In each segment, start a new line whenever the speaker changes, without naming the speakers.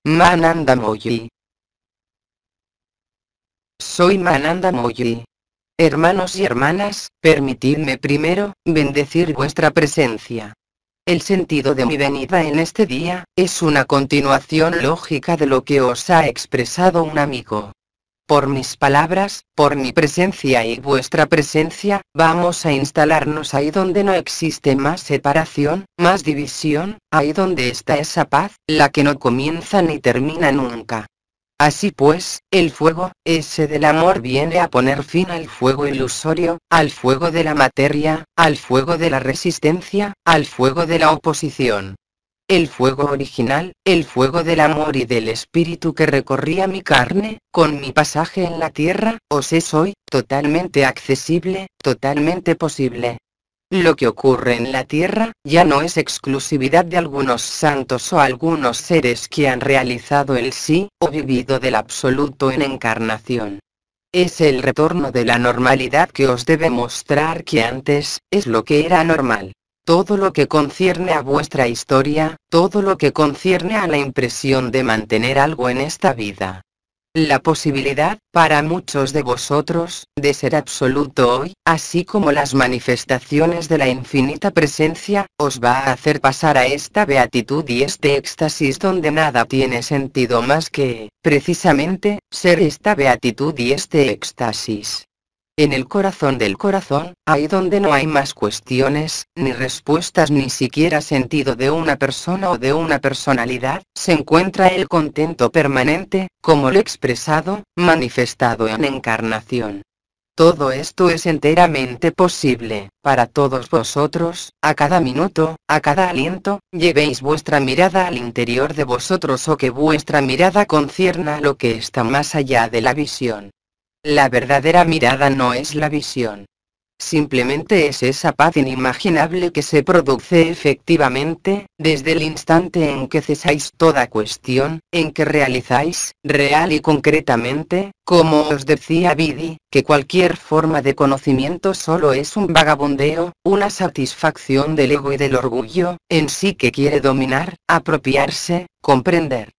Mananda Moyi. Soy Mananda Moyi. Hermanos y hermanas, permitidme primero, bendecir vuestra presencia. El sentido de mi venida en este día, es una continuación lógica de lo que os ha expresado un amigo. Por mis palabras, por mi presencia y vuestra presencia, vamos a instalarnos ahí donde no existe más separación, más división, ahí donde está esa paz, la que no comienza ni termina nunca. Así pues, el fuego, ese del amor viene a poner fin al fuego ilusorio, al fuego de la materia, al fuego de la resistencia, al fuego de la oposición. El fuego original, el fuego del amor y del espíritu que recorría mi carne, con mi pasaje en la tierra, os es hoy, totalmente accesible, totalmente posible. Lo que ocurre en la tierra, ya no es exclusividad de algunos santos o algunos seres que han realizado el sí, o vivido del absoluto en encarnación. Es el retorno de la normalidad que os debe mostrar que antes, es lo que era normal. Todo lo que concierne a vuestra historia, todo lo que concierne a la impresión de mantener algo en esta vida. La posibilidad, para muchos de vosotros, de ser absoluto hoy, así como las manifestaciones de la infinita presencia, os va a hacer pasar a esta beatitud y este éxtasis donde nada tiene sentido más que, precisamente, ser esta beatitud y este éxtasis. En el corazón del corazón, ahí donde no hay más cuestiones, ni respuestas ni siquiera sentido de una persona o de una personalidad, se encuentra el contento permanente, como lo he expresado, manifestado en encarnación. Todo esto es enteramente posible, para todos vosotros, a cada minuto, a cada aliento, llevéis vuestra mirada al interior de vosotros o que vuestra mirada concierna lo que está más allá de la visión. La verdadera mirada no es la visión. Simplemente es esa paz inimaginable que se produce efectivamente, desde el instante en que cesáis toda cuestión, en que realizáis, real y concretamente, como os decía Vidi, que cualquier forma de conocimiento solo es un vagabundeo, una satisfacción del ego y del orgullo, en sí que quiere dominar, apropiarse, comprender.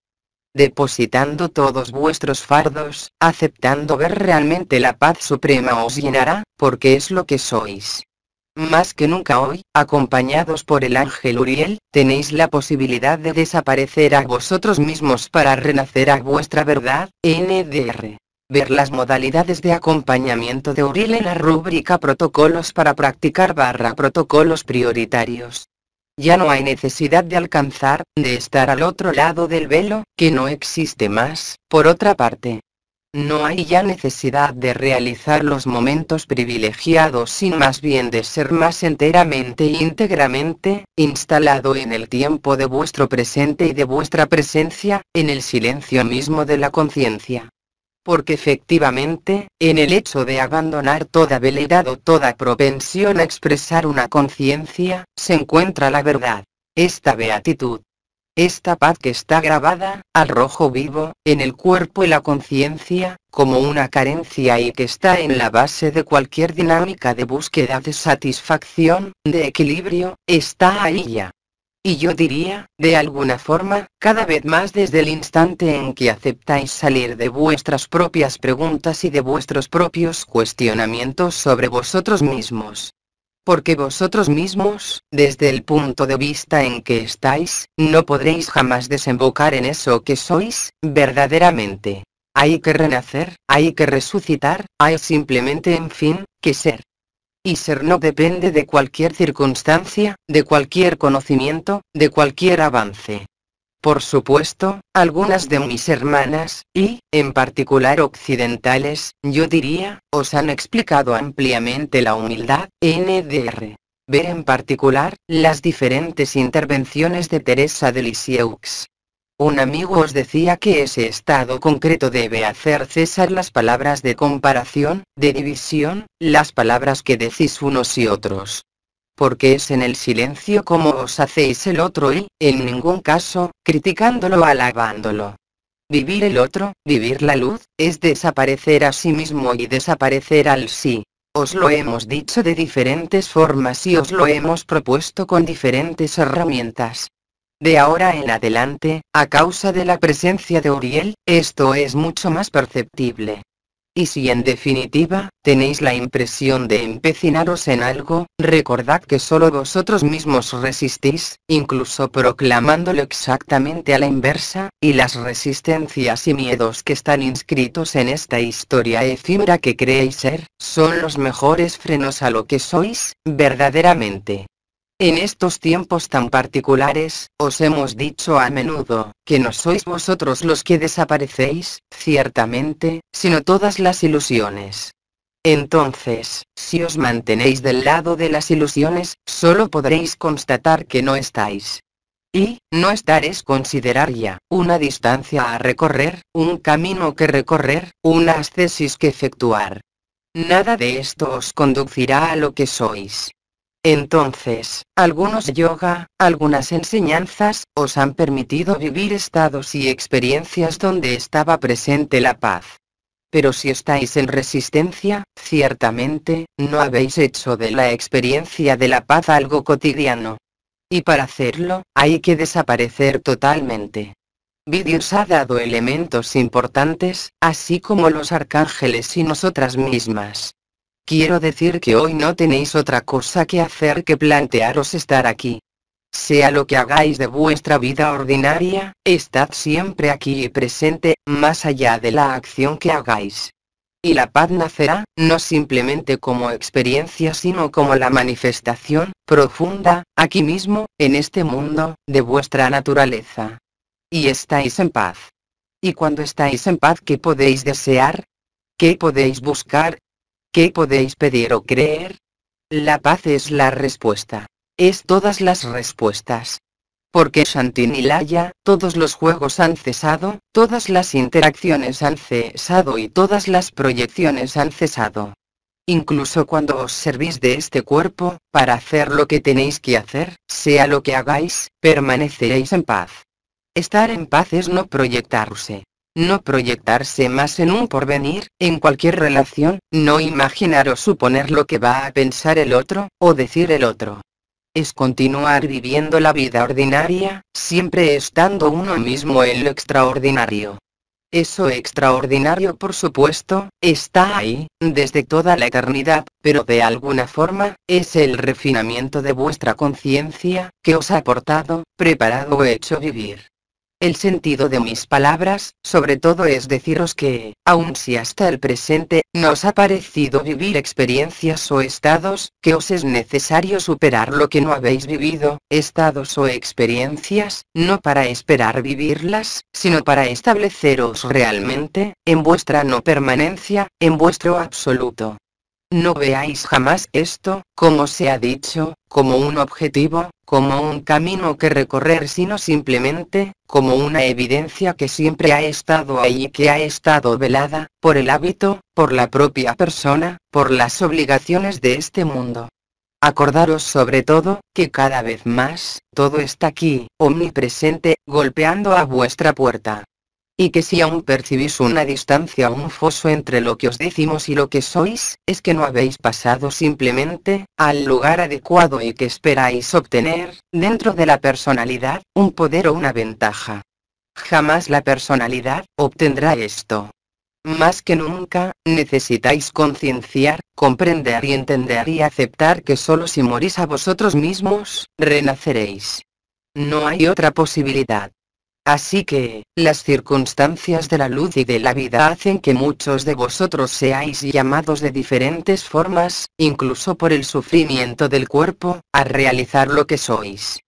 Depositando todos vuestros fardos, aceptando ver realmente la paz suprema os llenará, porque es lo que sois. Más que nunca hoy, acompañados por el ángel Uriel, tenéis la posibilidad de desaparecer a vosotros mismos para renacer a vuestra verdad, NDR. Ver las modalidades de acompañamiento de Uriel en la rúbrica Protocolos para practicar / protocolos prioritarios. Ya no hay necesidad de alcanzar, de estar al otro lado del velo, que no existe más, por otra parte. No hay ya necesidad de realizar los momentos privilegiados sin más bien de ser más enteramente e íntegramente, instalado en el tiempo de vuestro presente y de vuestra presencia, en el silencio mismo de la conciencia. Porque efectivamente, en el hecho de abandonar toda veleidad o toda propensión a expresar una conciencia, se encuentra la verdad, esta beatitud. Esta paz que está grabada, al rojo vivo, en el cuerpo y la conciencia, como una carencia y que está en la base de cualquier dinámica de búsqueda de satisfacción, de equilibrio, está ahí ya. Y yo diría, de alguna forma, cada vez más desde el instante en que aceptáis salir de vuestras propias preguntas y de vuestros propios cuestionamientos sobre vosotros mismos. Porque vosotros mismos, desde el punto de vista en que estáis, no podréis jamás desembocar en eso que sois, verdaderamente. Hay que renacer, hay que resucitar, hay simplemente en fin, que ser. Y ser no depende de cualquier circunstancia, de cualquier conocimiento, de cualquier avance. Por supuesto, algunas de mis hermanas, y, en particular occidentales, yo diría, os han explicado ampliamente la humildad, NDR. Ver en particular, las diferentes intervenciones de Teresa de Lisieux. Un amigo os decía que ese estado concreto debe hacer cesar las palabras de comparación, de división, las palabras que decís unos y otros. Porque es en el silencio como os hacéis el otro y, en ningún caso, criticándolo o alabándolo. Vivir el otro, vivir la luz, es desaparecer a sí mismo y desaparecer al sí. Os lo hemos dicho de diferentes formas y os lo hemos propuesto con diferentes herramientas. De ahora en adelante, a causa de la presencia de Uriel, esto es mucho más perceptible. Y si en definitiva, tenéis la impresión de empecinaros en algo, recordad que solo vosotros mismos resistís, incluso proclamándolo exactamente a la inversa, y las resistencias y miedos que están inscritos en esta historia efímera que creéis ser, son los mejores frenos a lo que sois, verdaderamente. En estos tiempos tan particulares, os hemos dicho a menudo, que no sois vosotros los que desaparecéis, ciertamente, sino todas las ilusiones. Entonces, si os mantenéis del lado de las ilusiones, solo podréis constatar que no estáis. Y, no estar es considerar ya, una distancia a recorrer, un camino que recorrer, una ascesis que efectuar. Nada de esto os conducirá a lo que sois. Entonces, algunos yoga, algunas enseñanzas, os han permitido vivir estados y experiencias donde estaba presente la paz. Pero si estáis en resistencia, ciertamente, no habéis hecho de la experiencia de la paz algo cotidiano. Y para hacerlo, hay que desaparecer totalmente. Dios ha dado elementos importantes, así como los arcángeles y nosotras mismas. Quiero decir que hoy no tenéis otra cosa que hacer que plantearos estar aquí. Sea lo que hagáis de vuestra vida ordinaria, estad siempre aquí y presente, más allá de la acción que hagáis. Y la paz nacerá, no simplemente como experiencia sino como la manifestación, profunda, aquí mismo, en este mundo, de vuestra naturaleza. Y estáis en paz. Y cuando estáis en paz, ¿qué podéis desear? ¿Qué podéis buscar? ¿Qué podéis pedir o creer? La paz es la respuesta. Es todas las respuestas. Porque Shantinilaya, todos los juegos han cesado, todas las interacciones han cesado y todas las proyecciones han cesado. Incluso cuando os servís de este cuerpo, para hacer lo que tenéis que hacer, sea lo que hagáis, permaneceréis en paz. Estar en paz es no proyectarse. No proyectarse más en un porvenir, en cualquier relación, no imaginar o suponer lo que va a pensar el otro, o decir el otro. Es continuar viviendo la vida ordinaria, siempre estando uno mismo en lo extraordinario. Eso extraordinario, por supuesto, está ahí, desde toda la eternidad, pero de alguna forma, es el refinamiento de vuestra conciencia, que os ha aportado, preparado o hecho vivir. El sentido de mis palabras, sobre todo, es deciros que, aun si hasta el presente, no os ha parecido vivir experiencias o estados, que os es necesario superar lo que no habéis vivido, estados o experiencias, no para esperar vivirlas, sino para estableceros realmente, en vuestra no permanencia, en vuestro absoluto. No veáis jamás esto, como se ha dicho, como un objetivo, como un camino que recorrer, sino simplemente, como una evidencia que siempre ha estado ahí y que ha estado velada, por el hábito, por la propia persona, por las obligaciones de este mundo. Acordaros sobre todo, que cada vez más, todo está aquí, omnipresente, golpeando a vuestra puerta. Y que si aún percibís una distancia o un foso entre lo que os decimos y lo que sois, es que no habéis pasado simplemente, al lugar adecuado y que esperáis obtener, dentro de la personalidad, un poder o una ventaja. Jamás la personalidad obtendrá esto. Más que nunca, necesitáis concienciar, comprender y entender y aceptar que solo si morís a vosotros mismos, renaceréis. No hay otra posibilidad. Así que, las circunstancias de la luz y de la vida hacen que muchos de vosotros seáis llamados de diferentes formas, incluso por el sufrimiento del cuerpo, a realizar lo que sois.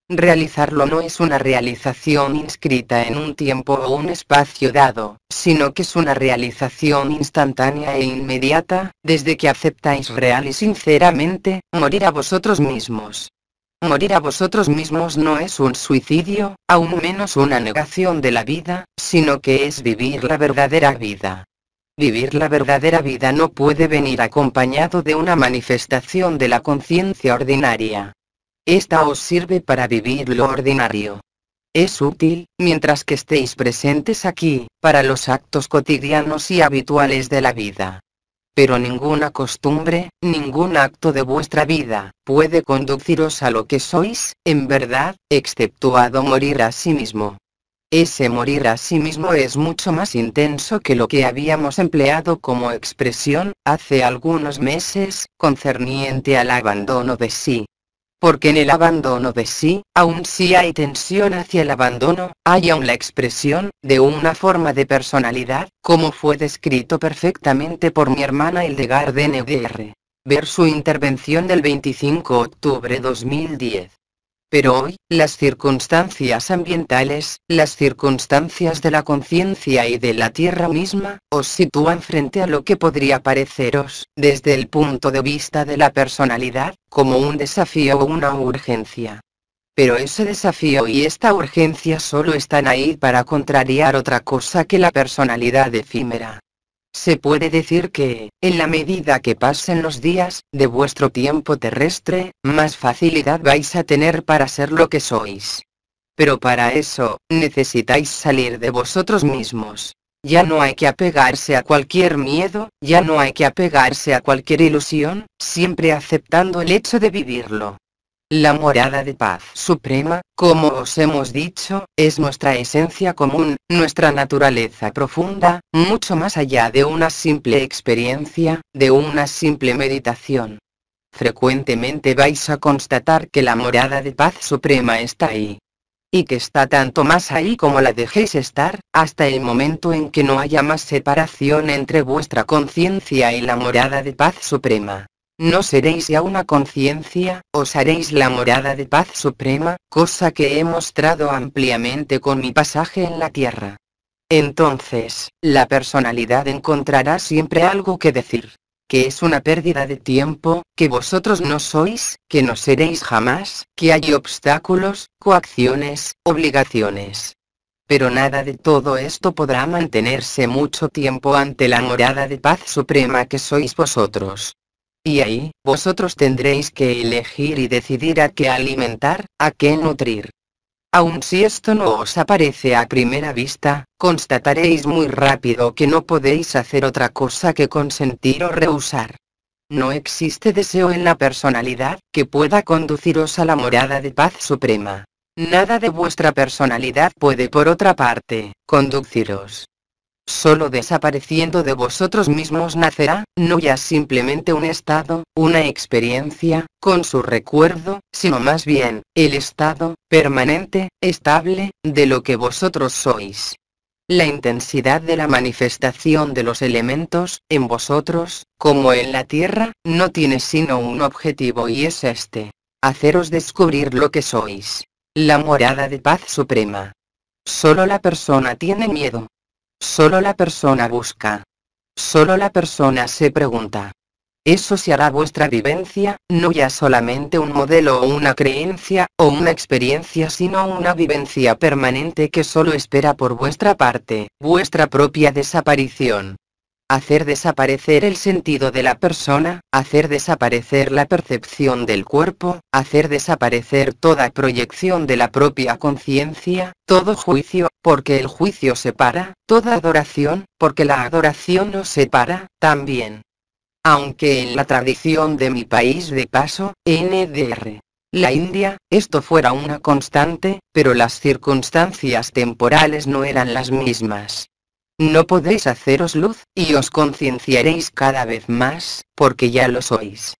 Realizarlo no es una realización inscrita en un tiempo o un espacio dado, sino que es una realización instantánea e inmediata, desde que aceptáis real y sinceramente, morir a vosotros mismos. Morir a vosotros mismos no es un suicidio, aún menos una negación de la vida, sino que es vivir la verdadera vida. Vivir la verdadera vida no puede venir acompañado de una manifestación de la conciencia ordinaria. Esta os sirve para vivir lo ordinario. Es útil, mientras que estéis presentes aquí, para los actos cotidianos y habituales de la vida. Pero ninguna costumbre, ningún acto de vuestra vida, puede conduciros a lo que sois, en verdad, exceptuado morir a sí mismo. Ese morir a sí mismo es mucho más intenso que lo que habíamos empleado como expresión, hace algunos meses, concerniente al abandono de sí. Porque en el abandono de sí, aun si hay tensión hacia el abandono, hay aún la expresión, de una forma de personalidad, como fue descrito perfectamente por mi hermana Hildegard de NDR. Ver su intervención del 25 de octubre 2010. Pero hoy, las circunstancias ambientales, las circunstancias de la conciencia y de la Tierra misma, os sitúan frente a lo que podría pareceros, desde el punto de vista de la personalidad, como un desafío o una urgencia. Pero ese desafío y esta urgencia solo están ahí para contrariar otra cosa que la personalidad efímera. Se puede decir que, en la medida que pasen los días de vuestro tiempo terrestre, más facilidad vais a tener para ser lo que sois. Pero para eso, necesitáis salir de vosotros mismos. Ya no hay que apegarse a cualquier miedo, ya no hay que apegarse a cualquier ilusión, siempre aceptando el hecho de vivirlo. La morada de paz suprema, como os hemos dicho, es nuestra esencia común, nuestra naturaleza profunda, mucho más allá de una simple experiencia, de una simple meditación. Frecuentemente vais a constatar que la morada de paz suprema está ahí. Y que está tanto más ahí como la dejéis estar, hasta el momento en que no haya más separación entre vuestra conciencia y la morada de paz suprema. No seréis ya una conciencia, os haréis la morada de paz suprema, cosa que he mostrado ampliamente con mi pasaje en la Tierra. Entonces, la personalidad encontrará siempre algo que decir. Que es una pérdida de tiempo, que vosotros no sois, que no seréis jamás, que hay obstáculos, coacciones, obligaciones. Pero nada de todo esto podrá mantenerse mucho tiempo ante la morada de paz suprema que sois vosotros. Y ahí, vosotros tendréis que elegir y decidir a qué alimentar, a qué nutrir. Aun si esto no os aparece a primera vista, constataréis muy rápido que no podéis hacer otra cosa que consentir o rehusar. No existe deseo en la personalidad que pueda conduciros a la morada de paz suprema. Nada de vuestra personalidad puede, por otra parte, conduciros. Solo desapareciendo de vosotros mismos nacerá, no ya simplemente un estado, una experiencia, con su recuerdo, sino más bien, el estado, permanente, estable, de lo que vosotros sois. La intensidad de la manifestación de los elementos, en vosotros, como en la Tierra, no tiene sino un objetivo y es este: haceros descubrir lo que sois. La morada de paz suprema. Solo la persona tiene miedo. Solo la persona busca. Solo la persona se pregunta. Eso se hará vuestra vivencia, no ya solamente un modelo o una creencia, o una experiencia, sino una vivencia permanente que solo espera por vuestra parte, vuestra propia desaparición. Hacer desaparecer el sentido de la persona, hacer desaparecer la percepción del cuerpo, hacer desaparecer toda proyección de la propia conciencia, todo juicio, porque el juicio separa, toda adoración, porque la adoración nos separa, también. Aunque en la tradición de mi país de paso, NDR, la India, esto fuera una constante, pero las circunstancias temporales no eran las mismas. No podéis haceros luz, y os concienciaréis cada vez más, porque ya lo sois.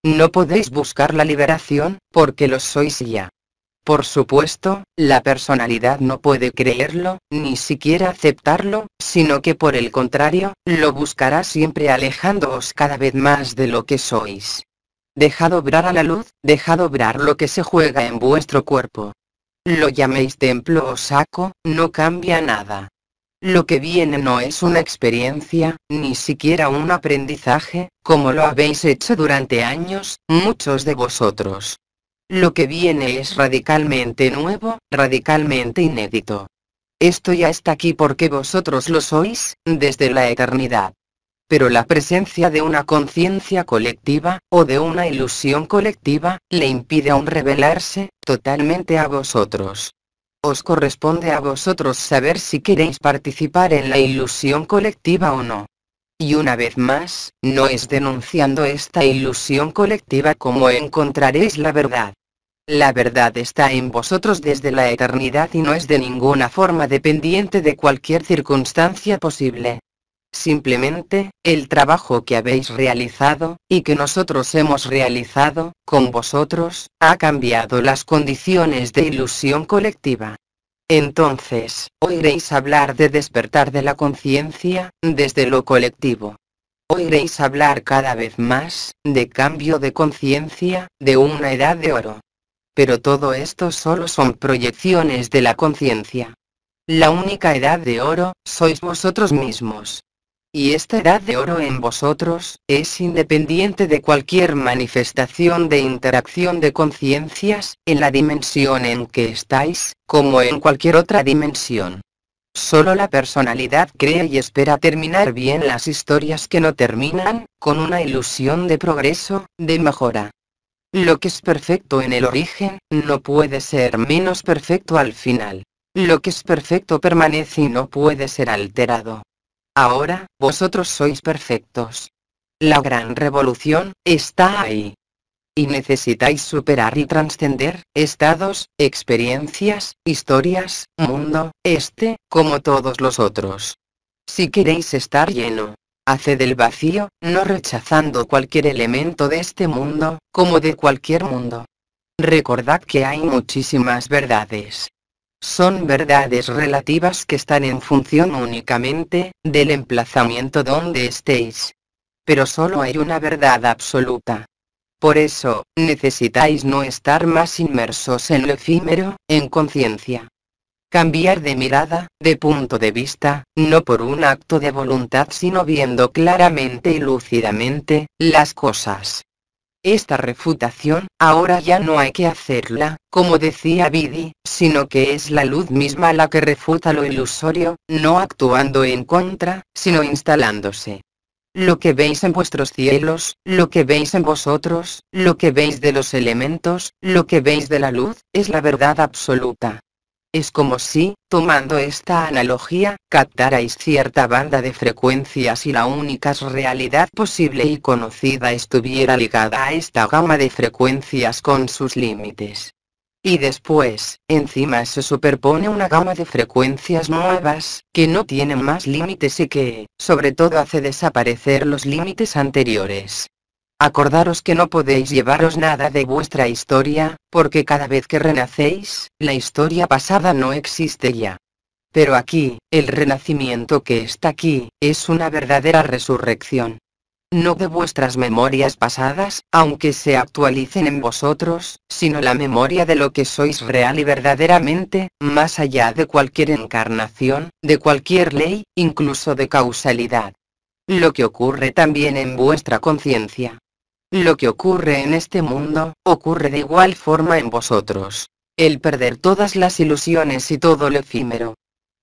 No podéis buscar la liberación, porque lo sois ya. Por supuesto, la personalidad no puede creerlo, ni siquiera aceptarlo, sino que por el contrario, lo buscará siempre alejándoos cada vez más de lo que sois. Dejad obrar a la luz, dejad obrar lo que se juega en vuestro cuerpo. Lo llaméis templo o saco, no cambia nada. Lo que viene no es una experiencia, ni siquiera un aprendizaje, como lo habéis hecho durante años, muchos de vosotros. Lo que viene es radicalmente nuevo, radicalmente inédito. Esto ya está aquí porque vosotros lo sois, desde la eternidad. Pero la presencia de una conciencia colectiva, o de una ilusión colectiva, le impide aún revelarse, totalmente a vosotros. Os corresponde a vosotros saber si queréis participar en la ilusión colectiva o no. Y una vez más, no es denunciando esta ilusión colectiva como encontraréis la verdad. La verdad está en vosotros desde la eternidad y no es de ninguna forma dependiente de cualquier circunstancia posible. Simplemente, el trabajo que habéis realizado, y que nosotros hemos realizado, con vosotros, ha cambiado las condiciones de ilusión colectiva. Entonces, oiréis hablar de despertar de la conciencia, desde lo colectivo. Oiréis hablar cada vez más, de cambio de conciencia, de una edad de oro. Pero todo esto solo son proyecciones de la conciencia. La única edad de oro, sois vosotros mismos. Y esta edad de oro en vosotros, es independiente de cualquier manifestación de interacción de conciencias, en la dimensión en que estáis, como en cualquier otra dimensión. Solo la personalidad cree y espera terminar bien las historias que no terminan, con una ilusión de progreso, de mejora. Lo que es perfecto en el origen, no puede ser menos perfecto al final. Lo que es perfecto permanece y no puede ser alterado. Ahora, vosotros sois perfectos. La gran revolución, está ahí. Y necesitáis superar y trascender, estados, experiencias, historias, mundo, como todos los otros. Si queréis estar lleno, haced el vacío, no rechazando cualquier elemento de este mundo, como de cualquier mundo. Recordad que hay muchísimas verdades. Son verdades relativas que están en función únicamente, del emplazamiento donde estéis. Pero solo hay una verdad absoluta. Por eso, necesitáis no estar más inmersos en lo efímero, en conciencia. Cambiar de mirada, de punto de vista, no por un acto de voluntad sino viendo claramente y lúcidamente, las cosas. Esta refutación, ahora ya no hay que hacerla, como decía Bidi, sino que es la luz misma la que refuta lo ilusorio, no actuando en contra, sino instalándose. Lo que veis en vuestros cielos, lo que veis en vosotros, lo que veis de los elementos, lo que veis de la luz, es la verdad absoluta. Es como si, tomando esta analogía, captarais cierta banda de frecuencias y la única realidad posible y conocida estuviera ligada a esta gama de frecuencias con sus límites. Y después, encima se superpone una gama de frecuencias nuevas, que no tienen más límites y que, sobre todo, hace desaparecer los límites anteriores. Acordaros que no podéis llevaros nada de vuestra historia, porque cada vez que renacéis, la historia pasada no existe ya. Pero aquí, el renacimiento que está aquí, es una verdadera resurrección. No de vuestras memorias pasadas, aunque se actualicen en vosotros, sino la memoria de lo que sois real y verdaderamente, más allá de cualquier encarnación, de cualquier ley, incluso de causalidad. Lo que ocurre también en vuestra conciencia. Lo que ocurre en este mundo, ocurre de igual forma en vosotros. El perder todas las ilusiones y todo lo efímero.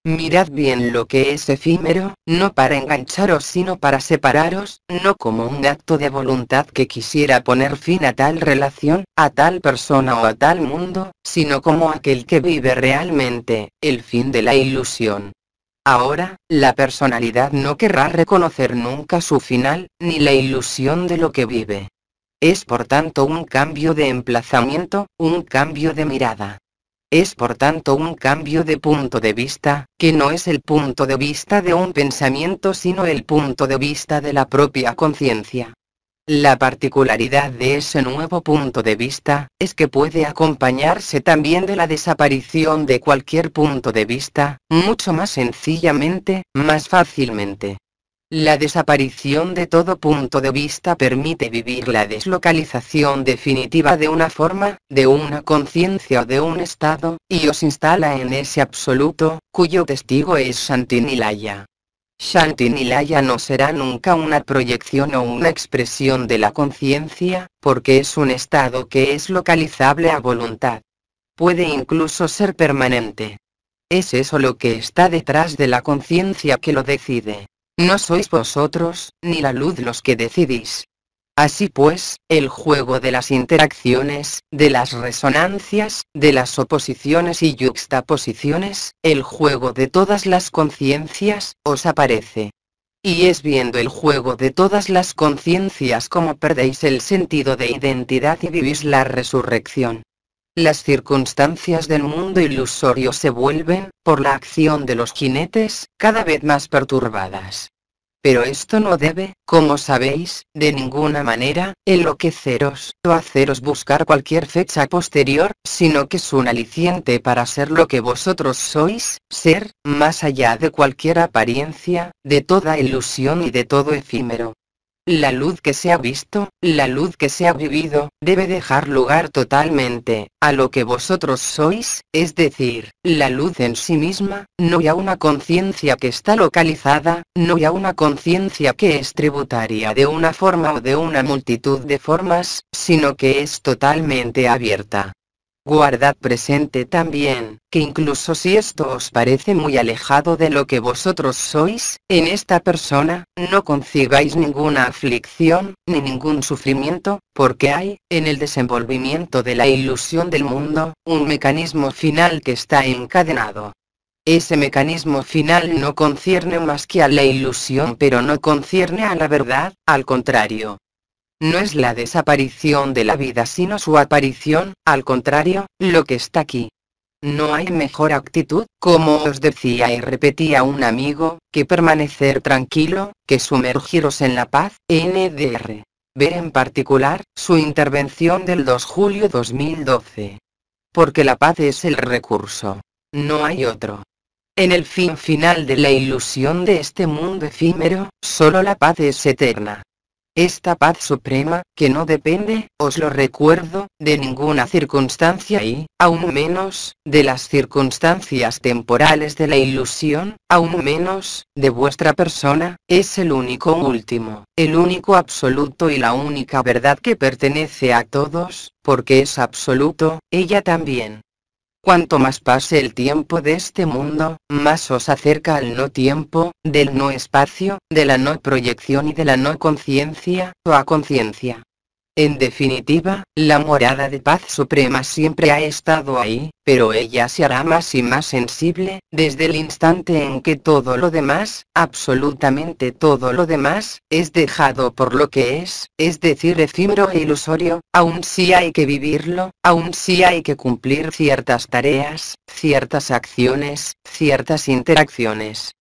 Mirad bien lo que es efímero, no para engancharos sino para separaros, no como un acto de voluntad que quisiera poner fin a tal relación, a tal persona o a tal mundo, sino como aquel que vive realmente, el fin de la ilusión. Ahora, la personalidad no querrá reconocer nunca su final, ni la ilusión de lo que vive. Es por tanto un cambio de emplazamiento, un cambio de mirada. Es por tanto un cambio de punto de vista, que no es el punto de vista de un pensamiento sino el punto de vista de la propia conciencia. La particularidad de ese nuevo punto de vista, es que puede acompañarse también de la desaparición de cualquier punto de vista, mucho más sencillamente, más fácilmente. La desaparición de todo punto de vista permite vivir la deslocalización definitiva de una forma, de una conciencia o de un estado, y os instala en ese absoluto, cuyo testigo es Shanti Nilaya. Shanti Nilaya no será nunca una proyección o una expresión de la conciencia, porque es un estado que es localizable a voluntad. Puede incluso ser permanente. Es eso lo que está detrás de la conciencia que lo decide. No sois vosotros, ni la luz los que decidís. Así pues, el juego de las interacciones, de las resonancias, de las oposiciones y yuxtaposiciones, el juego de todas las conciencias, os aparece. Y es viendo el juego de todas las conciencias como perdéis el sentido de identidad y vivís la resurrección. Las circunstancias del mundo ilusorio se vuelven, por la acción de los jinetes, cada vez más perturbadas. Pero esto no debe, como sabéis, de ninguna manera, enloqueceros o haceros buscar cualquier fecha posterior, sino que es un aliciente para ser lo que vosotros sois, ser, más allá de cualquier apariencia, de toda ilusión y de todo efímero. La luz que se ha visto, la luz que se ha vivido, debe dejar lugar totalmente a lo que vosotros sois, es decir, la luz en sí misma, no ya una conciencia que está localizada, no ya una conciencia que es tributaria de una forma o de una multitud de formas, sino que es totalmente abierta. Guardad presente también, que incluso si esto os parece muy alejado de lo que vosotros sois, en esta persona, no concibáis ninguna aflicción, ni ningún sufrimiento, porque hay, en el desenvolvimiento de la ilusión del mundo, un mecanismo final que está encadenado. Ese mecanismo final no concierne más que a la ilusión, pero no concierne a la verdad, al contrario. No es la desaparición de la vida sino su aparición, al contrario, lo que está aquí. No hay mejor actitud, como os decía y repetía un amigo, que permanecer tranquilo, que sumergiros en la paz, NDR. Ver en particular, su intervención del 2 de julio 2012. Porque la paz es el recurso. No hay otro. En el fin final de la ilusión de este mundo efímero, solo la paz es eterna. Esta paz suprema, que no depende, os lo recuerdo, de ninguna circunstancia y, aún menos, de las circunstancias temporales de la ilusión, aún menos, de vuestra persona, es el único último, el único absoluto y la única verdad que pertenece a todos, porque es absoluto, ella también. Cuanto más pase el tiempo de este mundo, más os acerca al no tiempo, del no espacio, de la no proyección y de la no conciencia, o a conciencia. En definitiva, la morada de paz suprema siempre ha estado ahí, pero ella se hará más y más sensible, desde el instante en que todo lo demás, absolutamente todo lo demás, es dejado por lo que es decir efímero e ilusorio, aun si hay que vivirlo, aun si hay que cumplir ciertas tareas, ciertas acciones, ciertas interacciones.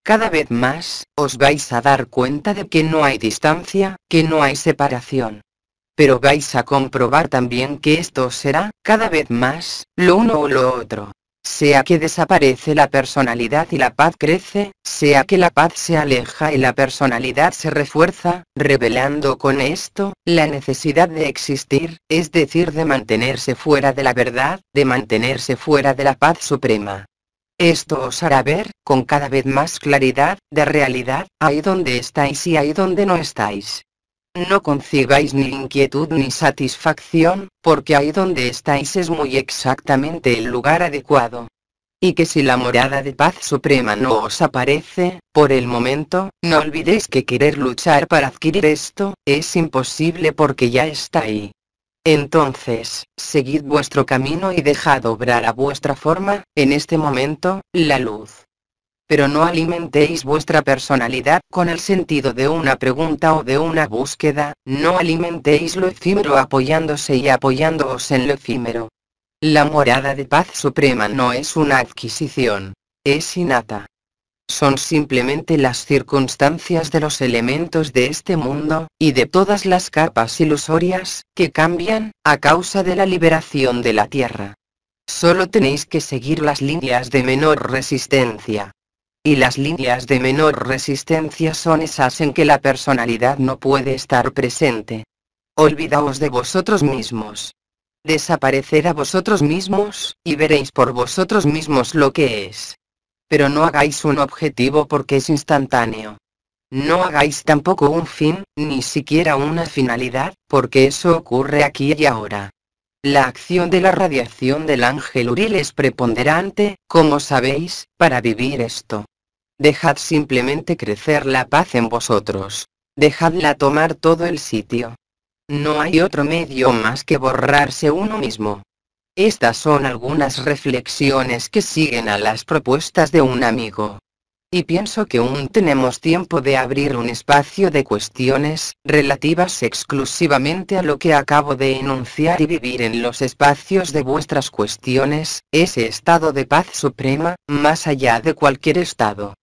Cada vez más, os vais a dar cuenta de que no hay distancia, que no hay separación. Pero vais a comprobar también que esto será, cada vez más, lo uno o lo otro. Sea que desaparece la personalidad y la paz crece, sea que la paz se aleja y la personalidad se refuerza, revelando con esto, la necesidad de existir, es decir de mantenerse fuera de la verdad, de mantenerse fuera de la paz suprema. Esto os hará ver, con cada vez más claridad, de realidad, ahí donde estáis y ahí donde no estáis. No concibáis ni inquietud ni satisfacción, porque ahí donde estáis es muy exactamente el lugar adecuado. Y que si la morada de paz suprema no os aparece, por el momento, no olvidéis que querer luchar para adquirir esto, es imposible porque ya está ahí. Entonces, seguid vuestro camino y dejad obrar a vuestra forma, en este momento, la luz. Pero no alimentéis vuestra personalidad con el sentido de una pregunta o de una búsqueda, no alimentéis lo efímero apoyándose y apoyándoos en lo efímero. La morada de paz suprema no es una adquisición, es innata. Son simplemente las circunstancias de los elementos de este mundo, y de todas las capas ilusorias, que cambian, a causa de la liberación de la Tierra. Solo tenéis que seguir las líneas de menor resistencia. Y las líneas de menor resistencia son esas en que la personalidad no puede estar presente. Olvidaos de vosotros mismos. Desaparecer a vosotros mismos, y veréis por vosotros mismos lo que es. Pero no hagáis un objetivo porque es instantáneo. No hagáis tampoco un fin, ni siquiera una finalidad, porque eso ocurre aquí y ahora. La acción de la radiación del ángel Uriel es preponderante, como sabéis, para vivir esto. Dejad simplemente crecer la paz en vosotros. Dejadla tomar todo el sitio. No hay otro medio más que borrarse uno mismo. Estas son algunas reflexiones que siguen a las propuestas de un amigo. Y pienso que aún tenemos tiempo de abrir un espacio de cuestiones, relativas exclusivamente a lo que acabo de enunciar y vivir en los espacios de vuestras cuestiones, ese estado de paz suprema, más allá de cualquier estado.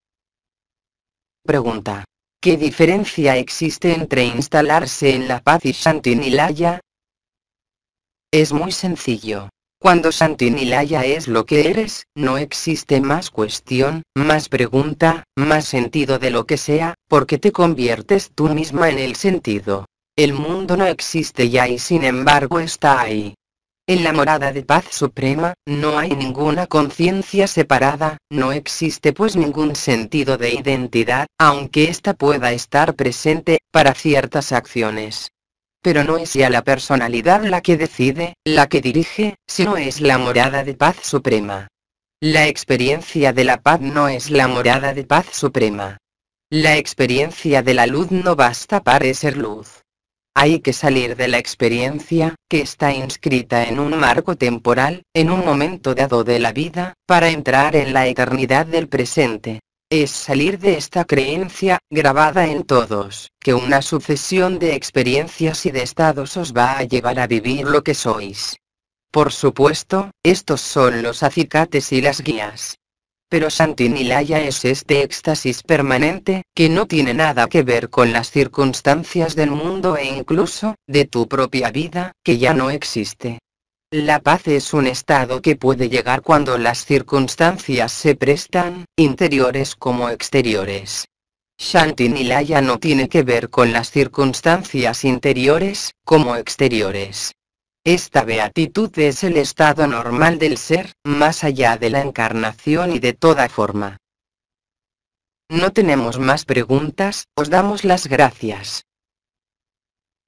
Pregunta. ¿Qué diferencia existe entre instalarse en la paz y Shanti Nilaya? Es muy sencillo. Cuando Shanti Nilaya es lo que eres, no existe más cuestión, más pregunta, más sentido de lo que sea, porque te conviertes tú misma en el sentido. El mundo no existe ya y sin embargo está ahí. En la morada de paz suprema, no hay ninguna conciencia separada, no existe pues ningún sentido de identidad, aunque ésta pueda estar presente, para ciertas acciones. Pero no es ya la personalidad la que decide, la que dirige, sino es la morada de paz suprema. La experiencia de la paz no es la morada de paz suprema. La experiencia de la luz no basta para ser luz. Hay que salir de la experiencia, que está inscrita en un marco temporal, en un momento dado de la vida, para entrar en la eternidad del presente. Es salir de esta creencia, grabada en todos, que una sucesión de experiencias y de estados os va a llevar a vivir lo que sois. Por supuesto, estos son los acicates y las guías. Pero Shanti Nilaya es este éxtasis permanente, que no tiene nada que ver con las circunstancias del mundo e incluso, de tu propia vida, que ya no existe. La paz es un estado que puede llegar cuando las circunstancias se prestan, interiores como exteriores. Shanti Nilaya no tiene que ver con las circunstancias interiores, como exteriores. Esta beatitud es el estado normal del ser, más allá de la encarnación y de toda forma. No tenemos más preguntas, os damos las gracias.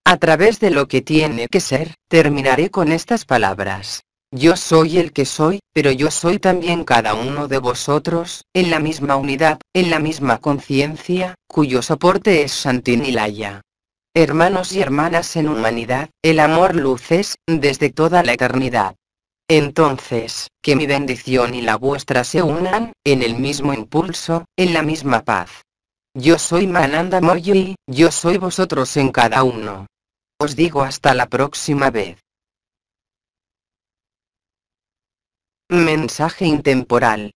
A través de lo que tiene que ser, terminaré con estas palabras. Yo soy el que soy, pero yo soy también cada uno de vosotros, en la misma unidad, en la misma conciencia, cuyo soporte es Shanti Nilaya. Hermanos y hermanas en humanidad, el amor luces, desde toda la eternidad. Entonces, que mi bendición y la vuestra se unan, en el mismo impulso, en la misma paz. Yo soy Mananda Moyi, yo soy vosotros en cada uno. Os digo hasta la próxima vez. Mensaje intemporal.